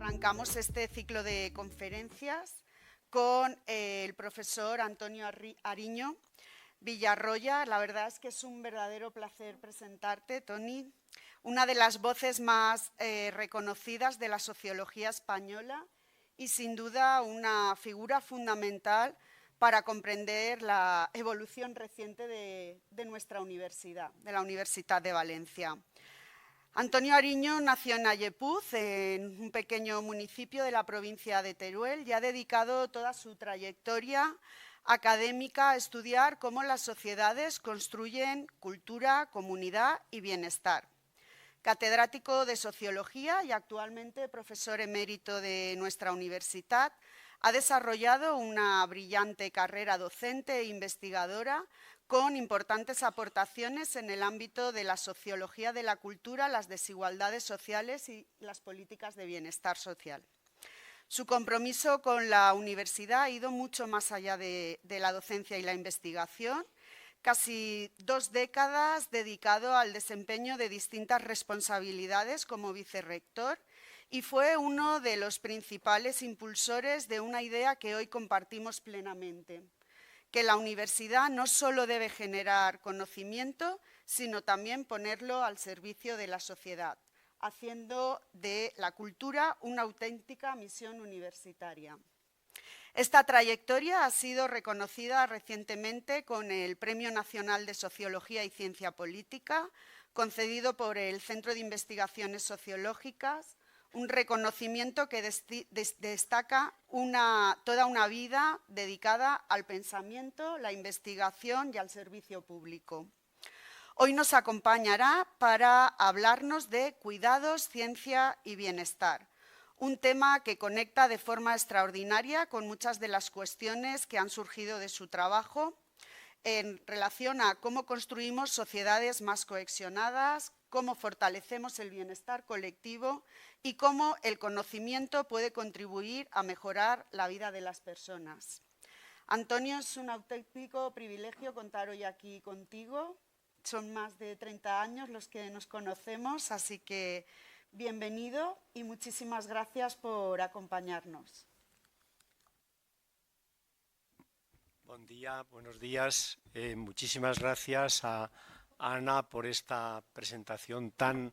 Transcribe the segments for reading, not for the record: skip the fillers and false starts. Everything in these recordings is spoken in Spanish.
Arrancamos este ciclo de conferencias con el profesor Antonio Ariño Villarroya. La verdad es que es un verdadero placer presentarte, Toni, una de las voces más reconocidas de la sociología española y sin duda una figura fundamental para comprender la evolución reciente de nuestra universidad, de la Universidad de Valencia. Antonio Ariño nació en Ayepuz, en un pequeño municipio de la provincia de Teruel, y ha dedicado toda su trayectoria académica a estudiar cómo las sociedades construyen cultura, comunidad y bienestar. Catedrático de Sociología y actualmente profesor emérito de nuestra universidad, ha desarrollado una brillante carrera docente e investigadora con importantes aportaciones en el ámbito de la sociología de la cultura, las desigualdades sociales y las políticas de bienestar social. Su compromiso con la universidad ha ido mucho más allá de la docencia y la investigación, casi 2 décadas dedicado al desempeño de distintas responsabilidades como vicerrector, y fue uno de los principales impulsores de una idea que hoy compartimos plenamente: que la universidad no solo debe generar conocimiento, sino también ponerlo al servicio de la sociedad, haciendo de la cultura una auténtica misión universitaria. Esta trayectoria ha sido reconocida recientemente con el Premio Nacional de Sociología y Ciencia Política, concedido por el Centro de Investigaciones Sociológicas, un reconocimiento que destaca toda una vida dedicada al pensamiento, la investigación y al servicio público. Hoy nos acompañará para hablarnos de cuidados, ciencia y bienestar, un tema que conecta de forma extraordinaria con muchas de las cuestiones que han surgido de su trabajo en relación a cómo construimos sociedades más cohesionadas, cómo fortalecemos el bienestar colectivo y cómo el conocimiento puede contribuir a mejorar la vida de las personas. Antonio, es un auténtico privilegio contar hoy aquí contigo. Son más de 30 años los que nos conocemos, así que bienvenido y muchísimas gracias por acompañarnos. Buen día, buenos días. Muchísimas gracias a Ana por esta presentación tan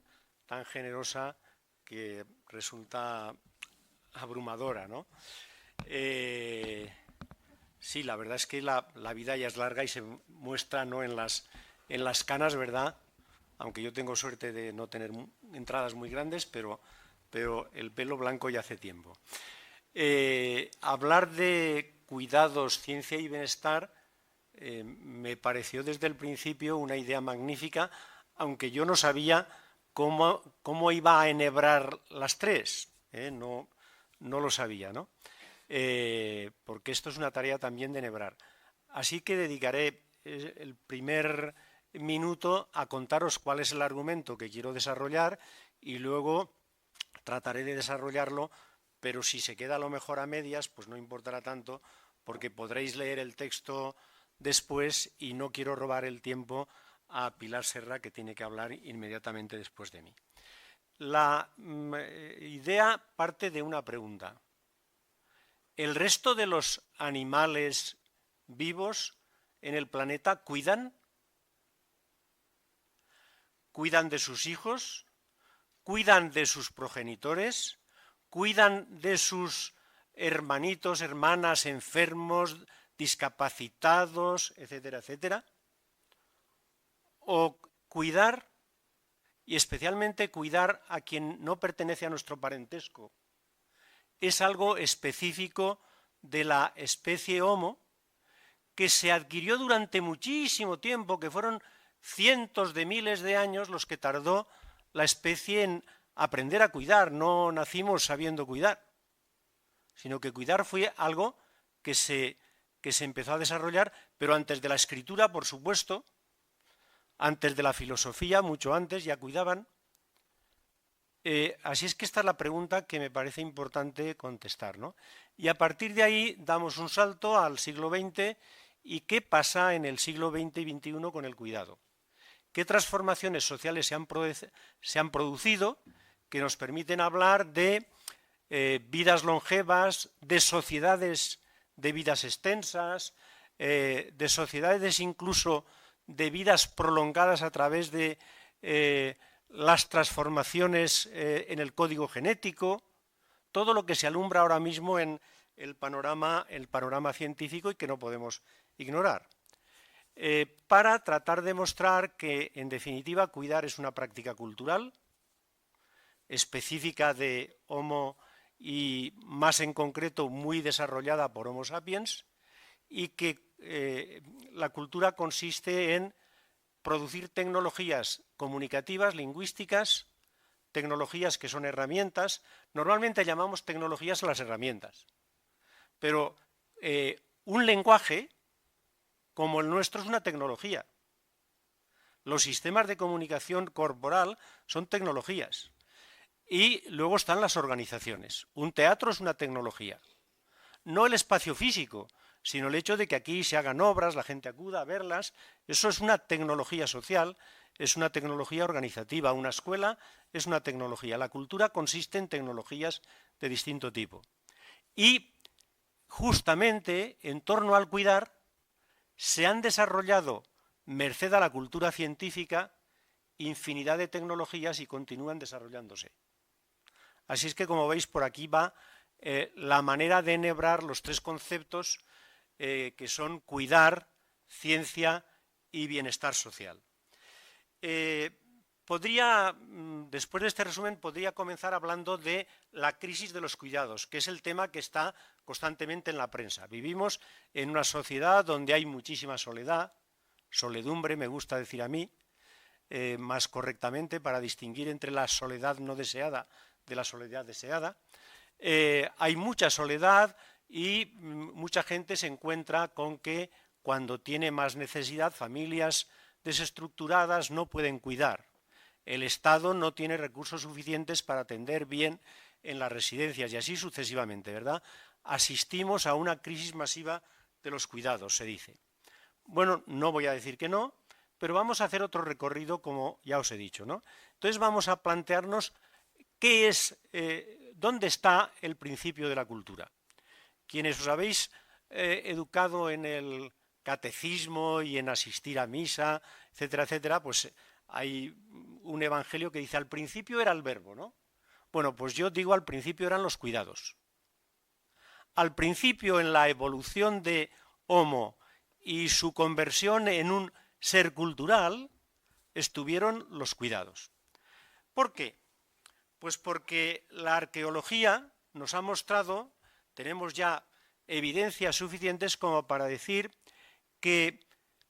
generosa que resulta abrumadora, ¿no? Sí, la verdad es que la vida ya es larga y se muestra, ¿no?, en las canas, ¿verdad? Aunque yo tengo suerte de no tener entradas muy grandes, pero el pelo blanco ya hace tiempo. Hablar de cuidados, ciencia y bienestar me pareció desde el principio una idea magnífica, aunque yo no sabía cómo iba a enhebrar las tres, no lo sabía, ¿no? Porque esto es una tarea también de enhebrar. Así que dedicaré el primer minuto a contaros cuál es el argumento que quiero desarrollar y luego trataré de desarrollarlo, pero si se queda a lo mejor a medias, pues no importará tanto, porque podréis leer el texto después y no quiero robar el tiempo a Pilar Serra, que tiene que hablar inmediatamente después de mí. La idea parte de una pregunta. ¿El resto de los animales vivos en el planeta cuidan? ¿Cuidan de sus hijos? ¿Cuidan de sus progenitores? ¿Cuidan de sus hermanitos, hermanas, enfermos, discapacitados, etcétera, etcétera? ¿O cuidar, y especialmente cuidar a quien no pertenece a nuestro parentesco, es algo específico de la especie Homo, que se adquirió durante muchísimo tiempo, que fueron cientos de miles de años los que tardó la especie en aprender a cuidar? No nacimos sabiendo cuidar, sino que cuidar fue algo que se empezó a desarrollar, pero antes de la escritura, por supuesto, antes de la filosofía, mucho antes, ya cuidaban. Así es que esta es la pregunta que me parece importante contestar, ¿no? Y a partir de ahí damos un salto al siglo XX y qué pasa en el siglo XX y XXI con el cuidado. ¿Qué transformaciones sociales se han producido que nos permiten hablar de vidas longevas, de sociedades de vidas extensas, de sociedades incluso de vidas prolongadas a través de las transformaciones en el código genético, todo lo que se alumbra ahora mismo en el panorama científico y que no podemos ignorar. Para tratar de mostrar que, en definitiva, cuidar es una práctica cultural específica de Homo y, más en concreto, muy desarrollada por Homo sapiens, y que la cultura consiste en producir tecnologías comunicativas, lingüísticas, tecnologías que son herramientas. Normalmente llamamos tecnologías a las herramientas, pero un lenguaje como el nuestro es una tecnología. Los sistemas de comunicación corporal son tecnologías. Y luego están las organizaciones. Un teatro es una tecnología. No el espacio físico, sino el hecho de que aquí se hagan obras, la gente acuda a verlas. Eso es una tecnología social, es una tecnología organizativa. Una escuela es una tecnología. La cultura consiste en tecnologías de distinto tipo. Y justamente en torno al cuidar se han desarrollado, merced a la cultura científica, infinidad de tecnologías y continúan desarrollándose. Así es que, como veis, por aquí va la manera de enhebrar los tres conceptos que son cuidar, ciencia y bienestar social. Después de este resumen, podría comenzar hablando de la crisis de los cuidados, que es el tema que está constantemente en la prensa. Vivimos en una sociedad donde hay muchísima soledad, soledumbre, me gusta decir a mí, más correctamente, para distinguir entre la soledad no deseada de la soledad deseada. Hay mucha soledad y mucha gente se encuentra con que cuando tiene más necesidad, familias desestructuradas no pueden cuidar. El Estado no tiene recursos suficientes para atender bien en las residencias y así sucesivamente, ¿verdad? Asistimos a una crisis masiva de los cuidados, se dice. Bueno, no voy a decir que no, pero vamos a hacer otro recorrido, como ya os he dicho, ¿no? Entonces vamos a plantearnos ¿dónde está el principio de la cultura? Quienes os habéis educado en el catecismo y en asistir a misa, etcétera, etcétera, pues hay un evangelio que dice: al principio era el verbo, ¿no? Bueno, pues yo digo, al principio eran los cuidados. Al principio, en la evolución de Homo y su conversión en un ser cultural, estuvieron los cuidados. ¿Por qué? Pues porque la arqueología nos ha mostrado, tenemos ya evidencias suficientes como para decir que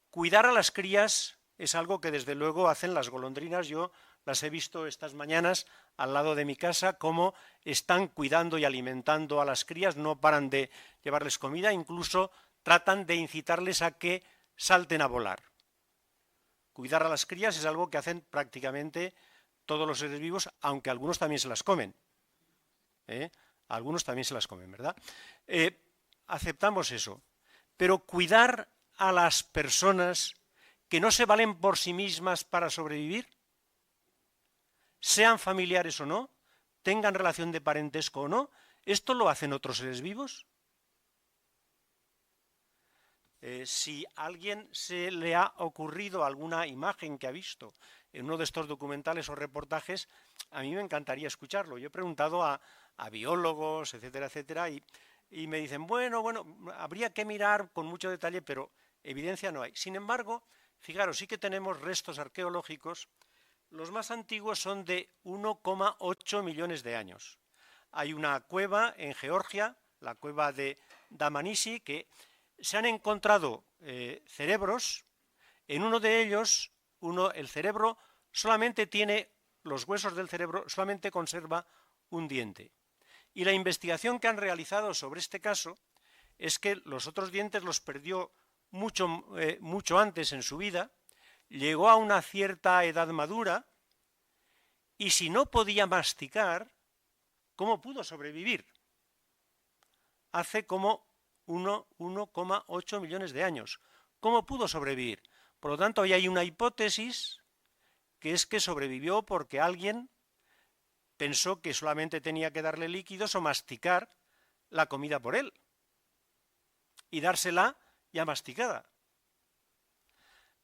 cuidar a las crías es algo que desde luego hacen las golondrinas. Yo las he visto estas mañanas al lado de mi casa, cómo están cuidando y alimentando a las crías, no paran de llevarles comida, incluso tratan de incitarles a que salten a volar. Cuidar a las crías es algo que hacen prácticamente todos los seres vivos, aunque algunos también se las comen. Algunos también se las comen, ¿verdad? Aceptamos eso. Pero cuidar a las personas que no se valen por sí mismas para sobrevivir, sean familiares o no, tengan relación de parentesco o no, ¿esto lo hacen otros seres vivos? Si a alguien se le ha ocurrido alguna imagen que ha visto en uno de estos documentales o reportajes, a mí me encantaría escucharlo. Yo he preguntado a biólogos, etcétera, etcétera, y me dicen, bueno, habría que mirar con mucho detalle, pero evidencia no hay. Sin embargo, fijaros, sí que tenemos restos arqueológicos. Los más antiguos son de 1,8 millones de años. Hay una cueva en Georgia, la cueva de Dmanisi, que se han encontrado cerebros. En uno de ellos, el cerebro solamente tiene, los huesos del cerebro solamente conserva un diente. Y la investigación que han realizado sobre este caso es que los otros dientes los perdió mucho antes en su vida, llegó a una cierta edad madura y si no podía masticar, ¿cómo pudo sobrevivir? Hace como 1,8 millones de años. ¿Cómo pudo sobrevivir? Por lo tanto, ahí hay una hipótesis que es que sobrevivió porque alguien pensó que solamente tenía que darle líquidos o masticar la comida por él y dársela ya masticada.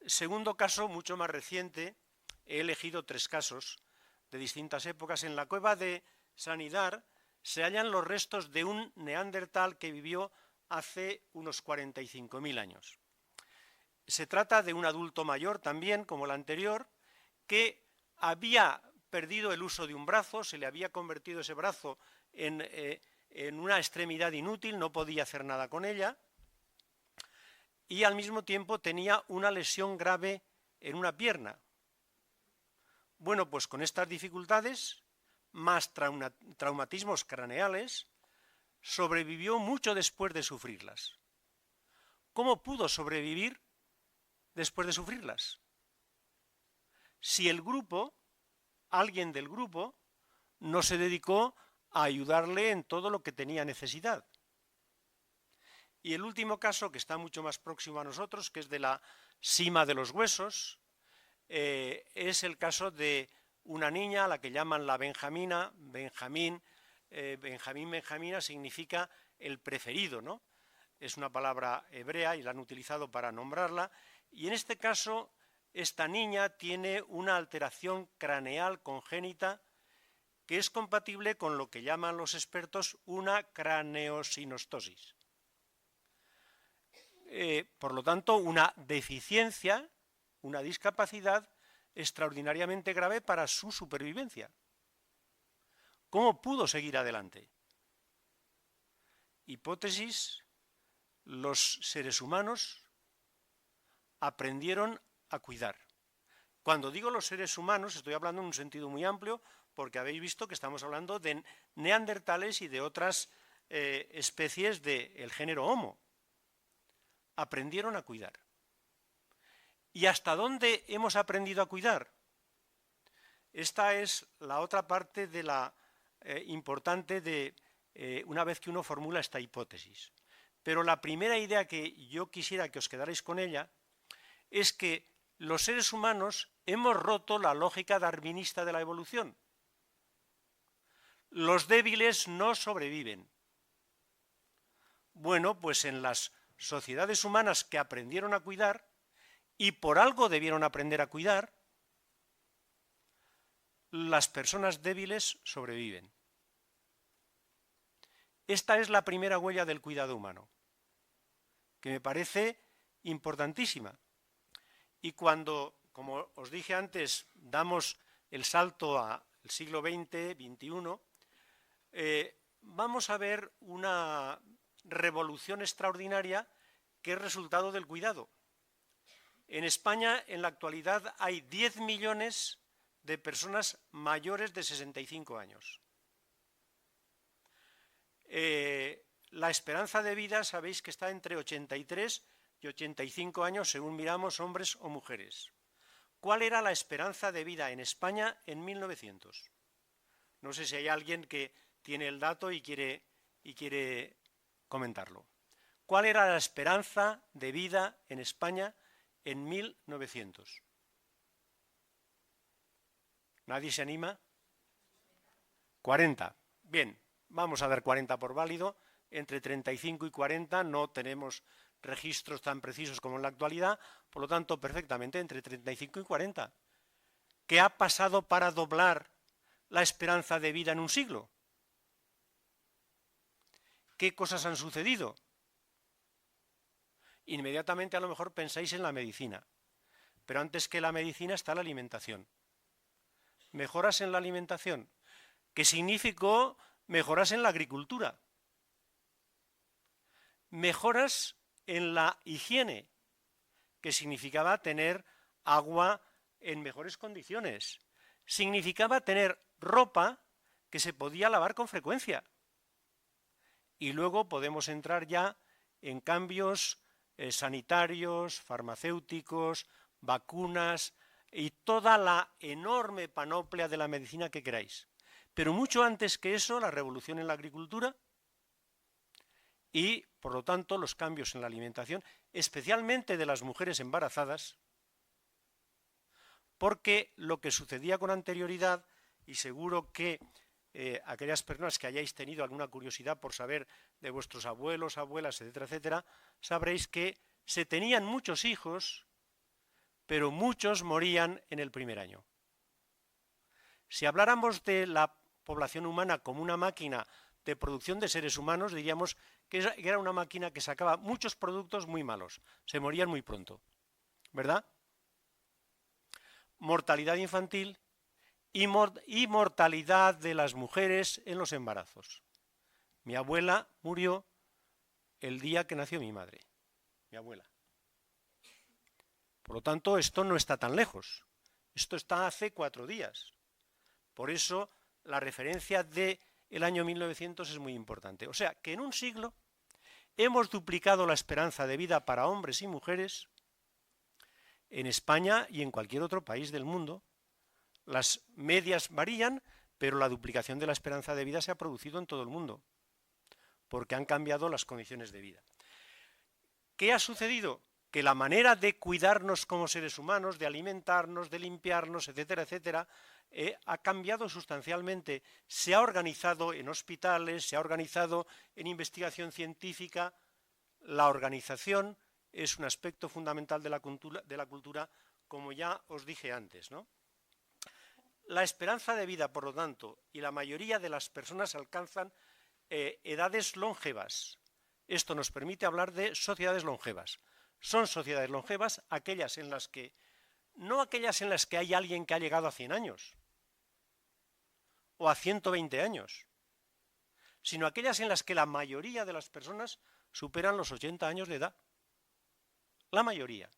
Segundo caso, mucho más reciente, he elegido 3 casos de distintas épocas. En la cueva de Sanidar se hallan los restos de un neandertal que vivió hace unos 45.000 años. Se trata de un adulto mayor también, como el anterior, que había perdido el uso de un brazo, se le había convertido ese brazo en una extremidad inútil, no podía hacer nada con ella, y al mismo tiempo tenía una lesión grave en una pierna. Bueno, pues con estas dificultades, más traumatismos craneales, sobrevivió mucho después de sufrirlas. ¿Cómo pudo sobrevivir después de sufrirlas? Si el grupo, alguien del grupo, no se dedicó a ayudarle en todo lo que tenía necesidad. Y el último caso, que está mucho más próximo a nosotros, que es de la sima de los huesos, es el caso de una niña a la que llaman la Benjamina. Benjamina significa el preferido, ¿no? Es una palabra hebrea y la han utilizado para nombrarla. Y en este caso, esta niña tiene una alteración craneal congénita que es compatible con lo que llaman los expertos una craneosinostosis. Por lo tanto, una deficiencia, una discapacidad extraordinariamente grave para su supervivencia. ¿Cómo pudo seguir adelante? Hipótesis: los seres humanos aprendieron a cuidar. Cuando digo los seres humanos, estoy hablando en un sentido muy amplio, porque habéis visto que estamos hablando de neandertales y de otras especies del género Homo. Aprendieron a cuidar. ¿Y hasta dónde hemos aprendido a cuidar? Esta es la otra parte de la importante de una vez que uno formula esta hipótesis. Pero la primera idea que yo quisiera que os quedarais con ella es que los seres humanos hemos roto la lógica darwinista de la evolución. Los débiles no sobreviven. Bueno, pues en las sociedades humanas que aprendieron a cuidar, y por algo debieron aprender a cuidar, las personas débiles sobreviven. Esta es la primera huella del cuidado humano, que me parece importantísima. Y cuando, como os dije antes, damos el salto al siglo XX, XXI, vamos a ver una revolución extraordinaria que es resultado del cuidado. En España, en la actualidad, hay 10 millones de personas mayores de 65 años. La esperanza de vida, sabéis que está entre 83 y 85 años, según miramos, hombres o mujeres. ¿Cuál era la esperanza de vida en España en 1900? No sé si hay alguien que tiene el dato y quiere comentarlo. ¿Cuál era la esperanza de vida en España en 1900? ¿Nadie se anima? 40. Bien, vamos a dar 40 por válido. Entre 35 y 40 no tenemos registros tan precisos como en la actualidad, por lo tanto, perfectamente entre 35 y 40. ¿Qué ha pasado para doblar la esperanza de vida en un siglo? ¿Qué cosas han sucedido? Inmediatamente a lo mejor pensáis en la medicina, pero antes que la medicina está la alimentación. Mejoras en la alimentación, que significó mejoras en la agricultura, mejoras en la higiene, que significaba tener agua en mejores condiciones, significaba tener ropa que se podía lavar con frecuencia. Y luego podemos entrar ya en cambios sanitarios, farmacéuticos, vacunas y toda la enorme panoplia de la medicina que queráis. Pero mucho antes que eso, la revolución en la agricultura y, por lo tanto, los cambios en la alimentación, especialmente de las mujeres embarazadas, porque lo que sucedía con anterioridad, y seguro que aquellas personas que hayáis tenido alguna curiosidad por saber de vuestros abuelos, abuelas, etcétera, etcétera, sabréis que se tenían muchos hijos, pero muchos morían en el primer año. Si habláramos de la población humana como una máquina de producción de seres humanos, diríamos que era una máquina que sacaba muchos productos muy malos, se morían muy pronto, ¿verdad? Mortalidad infantil y mortalidad de las mujeres en los embarazos. Mi abuela murió el día que nació mi madre, mi abuela. Por lo tanto, esto no está tan lejos, esto está hace 4 días. Por eso la referencia del año 1900 es muy importante. O sea, que en un siglo hemos duplicado la esperanza de vida para hombres y mujeres en España y en cualquier otro país del mundo. Las medias varían, pero la duplicación de la esperanza de vida se ha producido en todo el mundo, porque han cambiado las condiciones de vida. ¿Qué ha sucedido? Que la manera de cuidarnos como seres humanos, de alimentarnos, de limpiarnos, etcétera, etcétera, ha cambiado sustancialmente. Se ha organizado en hospitales, se ha organizado en investigación científica. La organización es un aspecto fundamental de la cultura, como ya os dije antes, ¿no? La esperanza de vida, por lo tanto, y la mayoría de las personas alcanzan edades longevas. Esto nos permite hablar de sociedades longevas. Son sociedades longevas aquellas en las que, no aquellas en las que hay alguien que ha llegado a 100 años o a 120 años, sino aquellas en las que la mayoría de las personas superan los 80 años de edad. La mayoría.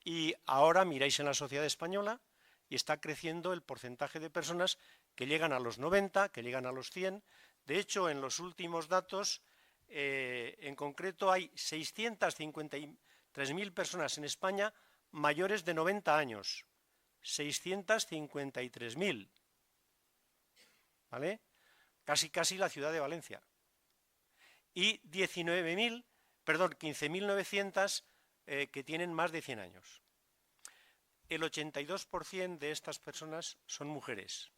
Y ahora miráis en la sociedad española y está creciendo el porcentaje de personas que llegan a los 90, que llegan a los 100. De hecho, en los últimos datos, en concreto hay 653.000 personas en España mayores de 90 años. 653.000. ¿Vale? Casi la ciudad de Valencia. Y 15.900 que tienen más de 100 años. El 82% de estas personas son mujeres.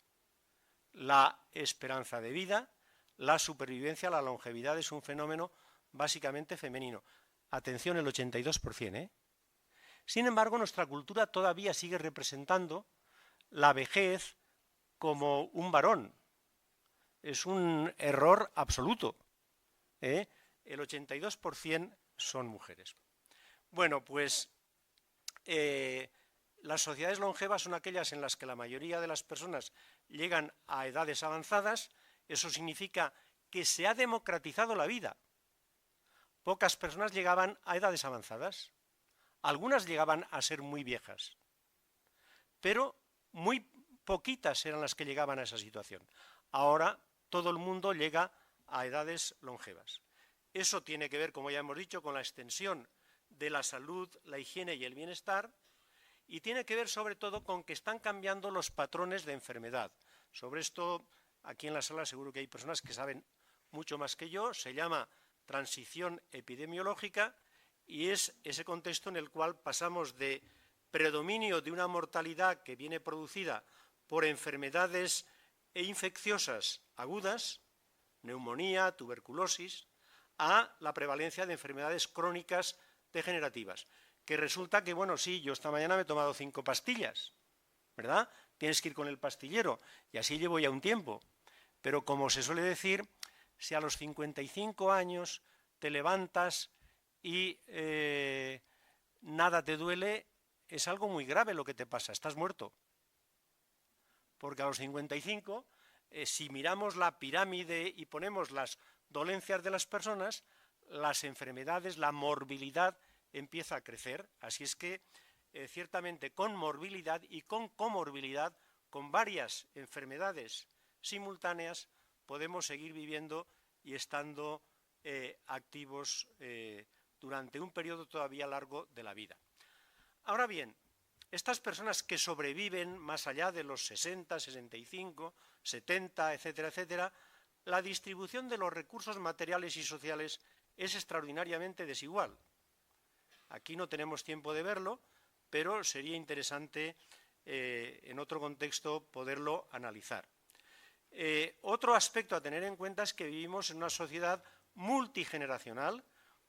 La esperanza de vida, la supervivencia, la longevidad es un fenómeno básicamente femenino. Atención, el 82%, ¿eh? Sin embargo, nuestra cultura todavía sigue representando la vejez como un varón. Es un error absoluto, ¿eh? El 82% son mujeres. Bueno, pues las sociedades longevas son aquellas en las que la mayoría de las personas llegan a edades avanzadas. Eso significa que se ha democratizado la vida. Pocas personas llegaban a edades avanzadas. Algunas llegaban a ser muy viejas, pero muy poquitas eran las que llegaban a esa situación. Ahora todo el mundo llega a edades longevas. Eso tiene que ver, como ya hemos dicho, con la extensión de la salud, la higiene y el bienestar, y tiene que ver sobre todo con que están cambiando los patrones de enfermedad. Sobre esto, aquí en la sala seguro que hay personas que saben mucho más que yo. Se llama transición epidemiológica y es ese contexto en el cual pasamos de predominio de una mortalidad que viene producida por enfermedades infecciosas agudas, neumonía, tuberculosis, a la prevalencia de enfermedades crónicas degenerativas. Que resulta que, bueno, sí, yo esta mañana me he tomado 5 pastillas, ¿verdad? Tienes que ir con el pastillero y así llevo ya un tiempo. Pero como se suele decir, si a los 55 años te levantas y nada te duele, es algo muy grave lo que te pasa, estás muerto. Porque a los 55, si miramos la pirámide y ponemos las dolencias de las personas, las enfermedades, la morbilidad empieza a crecer. Así es que, ciertamente, con morbilidad y con comorbilidad, con varias enfermedades simultáneas, podemos seguir viviendo y estando activos durante un periodo todavía largo de la vida. Ahora bien, estas personas que sobreviven más allá de los 60, 65, 70, etcétera, etcétera, la distribución de los recursos materiales y sociales es extraordinariamente desigual. Aquí no tenemos tiempo de verlo, pero sería interesante en otro contexto poderlo analizar. Otro aspecto a tener en cuenta es que vivimos en una sociedad multigeneracional,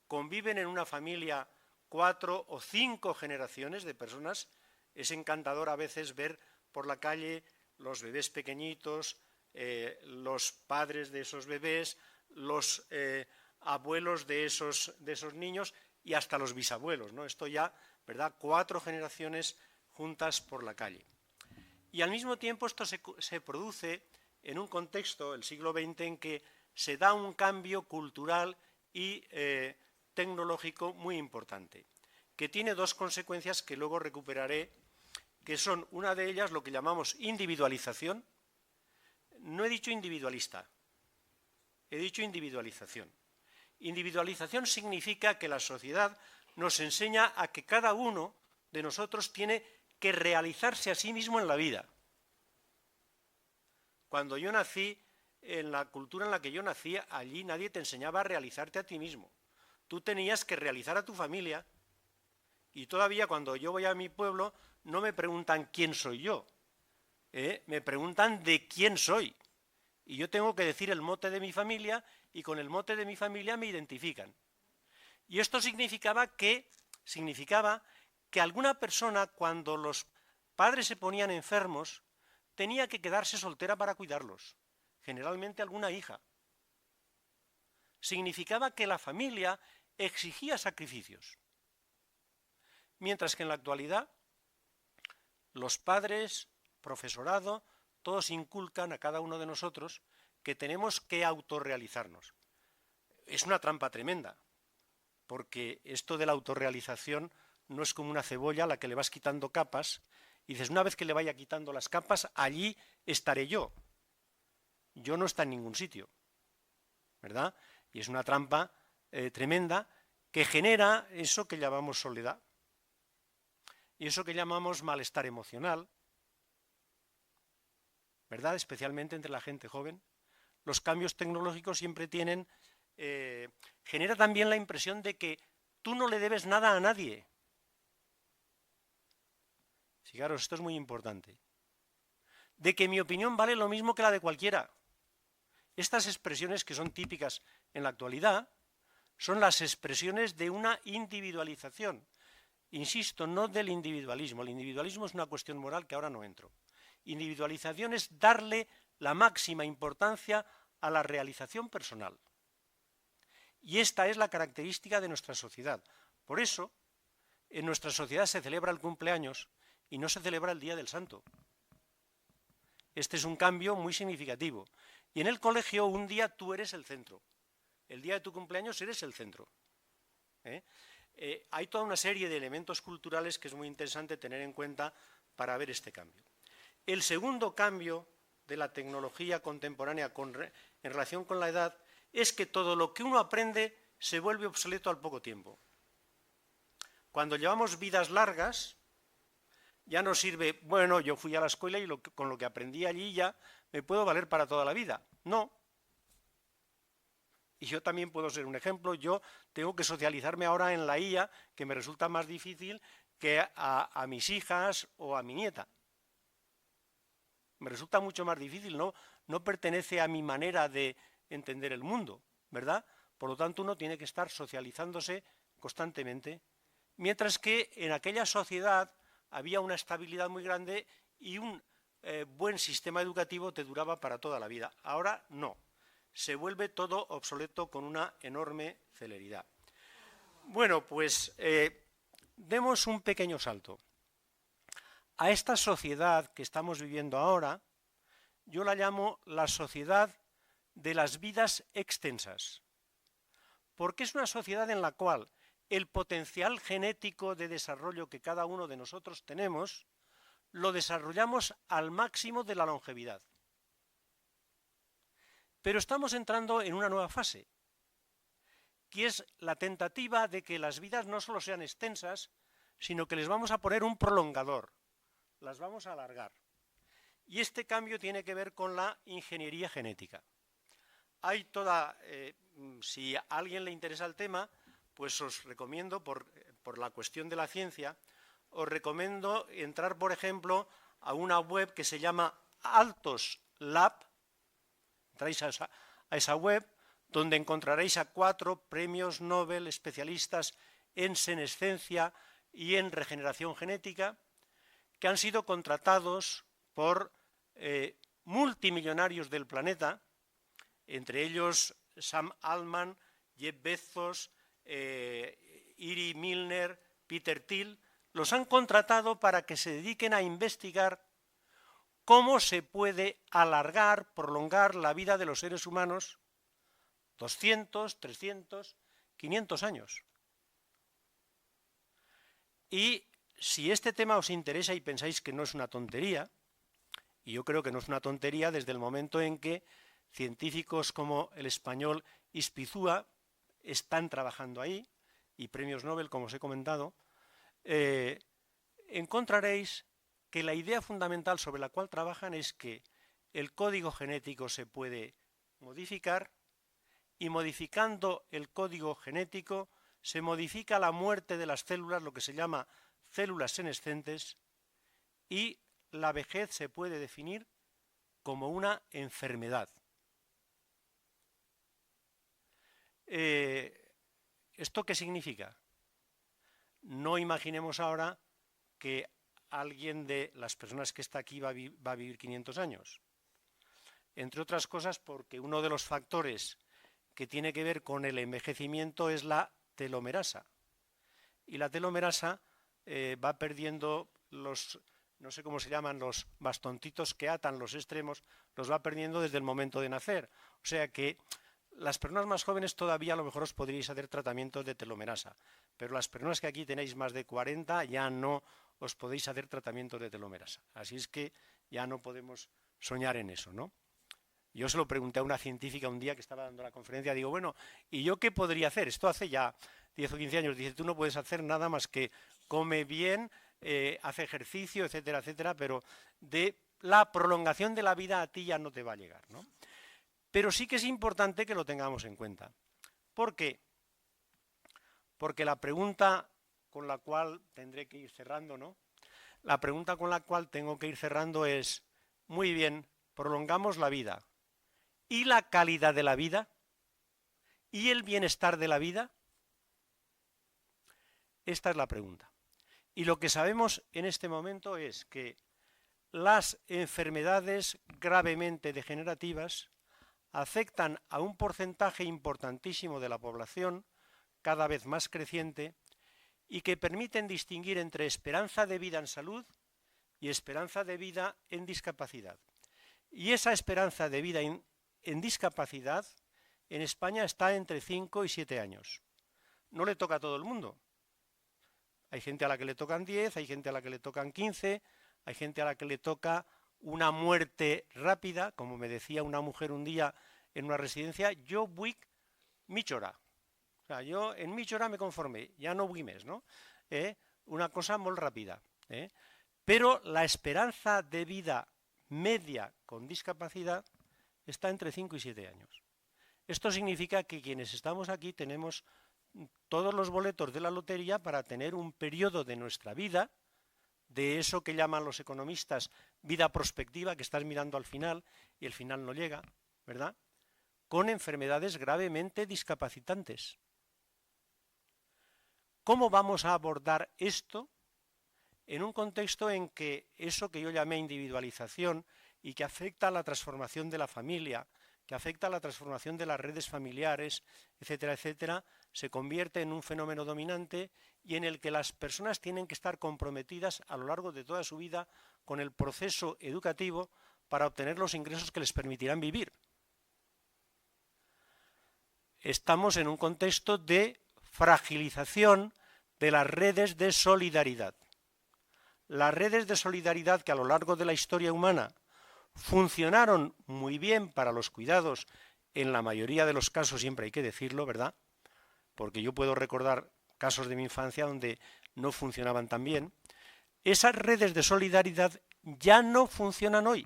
conviven en una familia 4 o 5 generaciones de personas. Es encantador a veces ver por la calle los bebés pequeñitos, los padres de esos bebés, los abuelos de esos niños y hasta los bisabuelos, ¿no? Esto ya, ¿verdad? 4 generaciones juntas por la calle. Y al mismo tiempo esto se produce en un contexto, el siglo XX, en que se da un cambio cultural y tecnológico muy importante, que tiene 2 consecuencias que luego recuperaré, que son, una de ellas, lo que llamamos individualización. No he dicho individualista, he dicho individualización. Individualización significa que la sociedad nos enseña a que cada uno de nosotros tiene que realizarse a sí mismo en la vida. Cuando yo nací, en la cultura en la que yo nací, allí nadie te enseñaba a realizarte a ti mismo. Tú tenías que realizar a tu familia. Y todavía cuando yo voy a mi pueblo no me preguntan quién soy yo, me preguntan de quién soy. Y yo tengo que decir el mote de mi familia y con el mote de mi familia me identifican. Y esto significaba que alguna persona, cuando los padres se ponían enfermos, tenía que quedarse soltera para cuidarlos, generalmente alguna hija. Significaba que la familia exigía sacrificios. Mientras que en la actualidad los padres, profesorado, todos inculcan a cada uno de nosotros que tenemos que autorrealizarnos. Es una trampa tremenda, porque esto de la autorrealización no es como una cebolla a la que le vas quitando capas y dices, una vez que le vaya quitando las capas, allí estaré yo. Yo no está en ningún sitio, ¿verdad? Y es una trampa tremenda que genera eso que llamamos soledad y eso que llamamos malestar emocional, ¿verdad? Especialmente entre la gente joven. Los cambios tecnológicos siempre tienen, genera también la impresión de que tú no le debes nada a nadie. Fijaros, esto es muy importante. De que mi opinión vale lo mismo que la de cualquiera. Estas expresiones que son típicas en la actualidad son las expresiones de una individualización. Insisto, no del individualismo. El individualismo es una cuestión moral que ahora no entro. Individualización es darle la máxima importancia a la realización personal. Y esta es la característica de nuestra sociedad. Por eso, en nuestra sociedad se celebra el cumpleaños y no se celebra el Día del Santo. Este es un cambio muy significativo. Y en el colegio un día tú eres el centro. El día de tu cumpleaños eres el centro. Hay toda una serie de elementos culturales que es muy interesante tener en cuenta para ver este cambio. El segundo cambio de la tecnología contemporánea en relación con la edad es que todo lo que uno aprende se vuelve obsoleto al poco tiempo. Cuando llevamos vidas largas, ya no sirve, bueno, yo fui a la escuela y con lo que aprendí allí ya me puedo valer para toda la vida. No. Y yo también puedo ser un ejemplo. Yo tengo que socializarme ahora en la IA, que me resulta más difícil que a mis hijas o a mi nieta. Me resulta mucho más difícil, no pertenece a mi manera de entender el mundo, ¿verdad? Por lo tanto, uno tiene que estar socializándose constantemente, mientras que en aquella sociedad había una estabilidad muy grande y un buen sistema educativo te duraba para toda la vida. Ahora no, se vuelve todo obsoleto con una enorme celeridad. Bueno, pues demos un pequeño salto. A esta sociedad que estamos viviendo ahora, yo la llamo la sociedad de las vidas extensas, porque es una sociedad en la cual el potencial genético de desarrollo que cada uno de nosotros tenemos, lo desarrollamos al máximo de la longevidad. Pero estamos entrando en una nueva fase, que es la tentativa de que las vidas no solo sean extensas, sino que les vamos a poner un prolongador, las vamos a alargar. Y este cambio tiene que ver con la ingeniería genética. Hay toda, si a alguien le interesa el tema, pues os recomiendo, por la cuestión de la ciencia, os recomiendo entrar, por ejemplo, a una web que se llama Altos Lab, entráis a esa web, donde encontraréis a 4 premios Nobel especialistas en senescencia y en regeneración genética, que han sido contratados por multimillonarios del planeta, entre ellos Sam Altman, Jeff Bezos, Iri Milner, Peter Thiel. Los han contratado para que se dediquen a investigar cómo se puede alargar, prolongar la vida de los seres humanos 200, 300, 500 años. Y si este tema os interesa y pensáis que no es una tontería, y yo creo que no es una tontería desde el momento en que científicos como el español Ispizúa están trabajando ahí, y premios Nobel, como os he comentado, encontraréis que la idea fundamental sobre la cual trabajan es que el código genético se puede modificar, y modificando el código genético se modifica la muerte de las células, lo que se llama células senescentes, y la vejez se puede definir como una enfermedad. ¿Esto qué significa? No imaginemos ahora que alguien de las personas que está aquí va a vivir 500 años. Entre otras cosas porque uno de los factores que tiene que ver con el envejecimiento es la telomerasa. Y la telomerasa va perdiendo los, no sé cómo se llaman, los bastoncitos que atan los extremos, los va perdiendo desde el momento de nacer. O sea que las personas más jóvenes todavía a lo mejor os podríais hacer tratamientos de telomerasa, pero las personas que aquí tenéis más de 40 ya no os podéis hacer tratamientos de telomerasa. Así es que ya no podemos soñar en eso, ¿no? Yo se lo pregunté a una científica un día que estaba dando la conferencia, digo, bueno, ¿y yo qué podría hacer? Esto hace ya 10 o 15 años. Dice, tú no puedes hacer nada más que come bien, hace ejercicio, etcétera, etcétera, pero de la prolongación de la vida a ti ya no te va a llegar, ¿no? Pero sí que es importante que lo tengamos en cuenta. ¿Por qué? Porque la pregunta con la cual tendré que ir cerrando, ¿no? La pregunta con la cual tengo que ir cerrando es, muy bien, prolongamos la vida. ¿Y la calidad de la vida? ¿Y el bienestar de la vida? Esta es la pregunta. Y lo que sabemos en este momento es que las enfermedades gravemente degenerativas afectan a un porcentaje importantísimo de la población, cada vez más creciente, y que permiten distinguir entre esperanza de vida en salud y esperanza de vida en discapacidad. Y esa esperanza de vida en discapacidad en España está entre 5 y 7 años. No le toca a todo el mundo. Hay gente a la que le tocan 10, hay gente a la que le tocan 15, hay gente a la que le toca una muerte rápida, como me decía una mujer un día en una residencia, yo vull mitja hora. O sea, yo en mitja hora me conformé, ya no vull més, ¿no? Una cosa molt ràpida. Pero la esperanza de vida media con discapacidad está entre 5 y 7 años. Esto significa que quienes estamos aquí tenemos todos los boletos de la lotería para tener un periodo de nuestra vida, de eso que llaman los economistas vida prospectiva, que estás mirando al final y el final no llega, ¿verdad? Con enfermedades gravemente discapacitantes. ¿Cómo vamos a abordar esto en un contexto en que eso que yo llamé individualización y que afecta a la transformación de la familia, que afecta a la transformación de las redes familiares, etcétera, etcétera, se convierte en un fenómeno dominante y en el que las personas tienen que estar comprometidas a lo largo de toda su vida con el proceso educativo para obtener los ingresos que les permitirán vivir? Estamos en un contexto de fragilización de las redes de solidaridad. Las redes de solidaridad que a lo largo de la historia humana funcionaron muy bien para los cuidados, en la mayoría de los casos, siempre hay que decirlo, ¿verdad? Porque yo puedo recordar casos de mi infancia donde no funcionaban tan bien. Esas redes de solidaridad ya no funcionan hoy.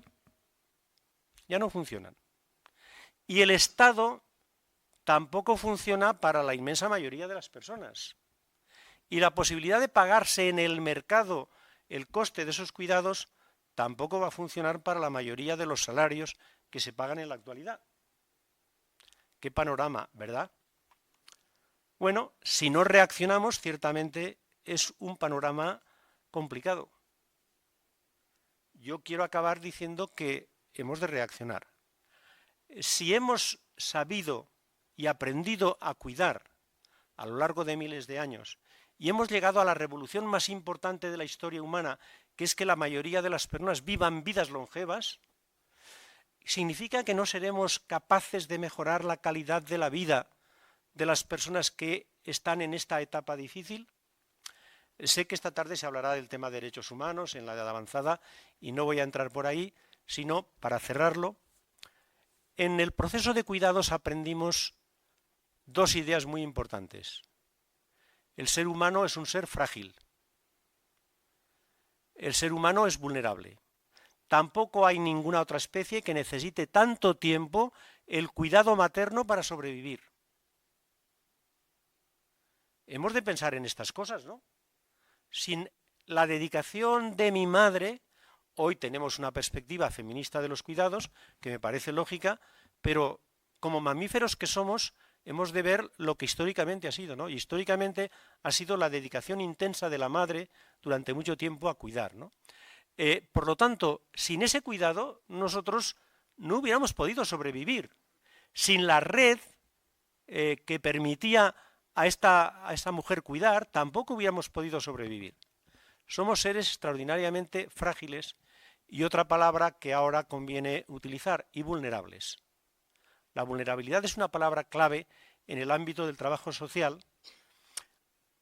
Ya no funcionan. Y el Estado tampoco funciona para la inmensa mayoría de las personas. Y la posibilidad de pagarse en el mercado el coste de esos cuidados tampoco va a funcionar para la mayoría de los salarios que se pagan en la actualidad. Qué panorama, ¿verdad? Bueno, si no reaccionamos, ciertamente es un panorama complicado. Yo quiero acabar diciendo que hemos de reaccionar. Si hemos sabido y aprendido a cuidar a lo largo de miles de años y hemos llegado a la revolución más importante de la historia humana, que es que la mayoría de las personas vivan vidas longevas, ¿significa que no seremos capaces de mejorar la calidad de la vida de las personas que están en esta etapa difícil? Sé que esta tarde se hablará del tema de derechos humanos en la edad avanzada y no voy a entrar por ahí, sino para cerrarlo. En el proceso de cuidados aprendimos dos ideas muy importantes. El ser humano es un ser frágil. El ser humano es vulnerable. Tampoco hay ninguna otra especie que necesite tanto tiempo el cuidado materno para sobrevivir. Hemos de pensar en estas cosas, ¿no? Sin la dedicación de mi madre, hoy tenemos una perspectiva feminista de los cuidados, que me parece lógica, pero como mamíferos que somos, hemos de ver lo que históricamente ha sido, ¿no? Y históricamente ha sido la dedicación intensa de la madre durante mucho tiempo a cuidar, ¿no? Por lo tanto, sin ese cuidado, nosotros no hubiéramos podido sobrevivir. Sin la red que permitía a esta mujer cuidar, tampoco hubiéramos podido sobrevivir. Somos seres extraordinariamente frágiles y otra palabra que ahora conviene utilizar, y vulnerables. La vulnerabilidad es una palabra clave en el ámbito del trabajo social,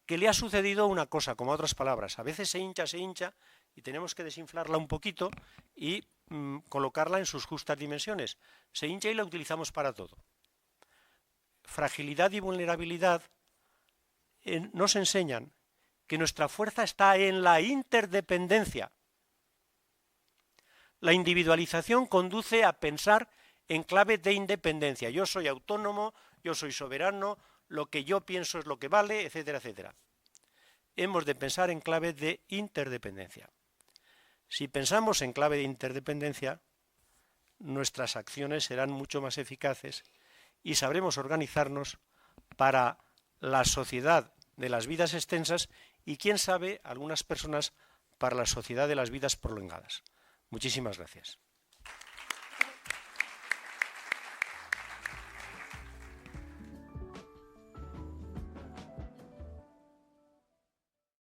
que le ha sucedido una cosa, como a otras palabras. A veces se hincha, y tenemos que desinflarla un poquito y colocarla en sus justas dimensiones. Se hincha y la utilizamos para todo. Fragilidad y vulnerabilidad nos enseñan que nuestra fuerza está en la interdependencia. La individualización conduce a pensar en clave de independencia. Yo soy autónomo, yo soy soberano, lo que yo pienso es lo que vale, etcétera, etcétera. Hemos de pensar en clave de interdependencia. Si pensamos en clave de interdependencia, nuestras acciones serán mucho más eficaces y sabremos organizarnos para la sociedad de las vidas extensas y, quién sabe, algunas personas para la sociedad de las vidas prolongadas. Muchísimas gracias.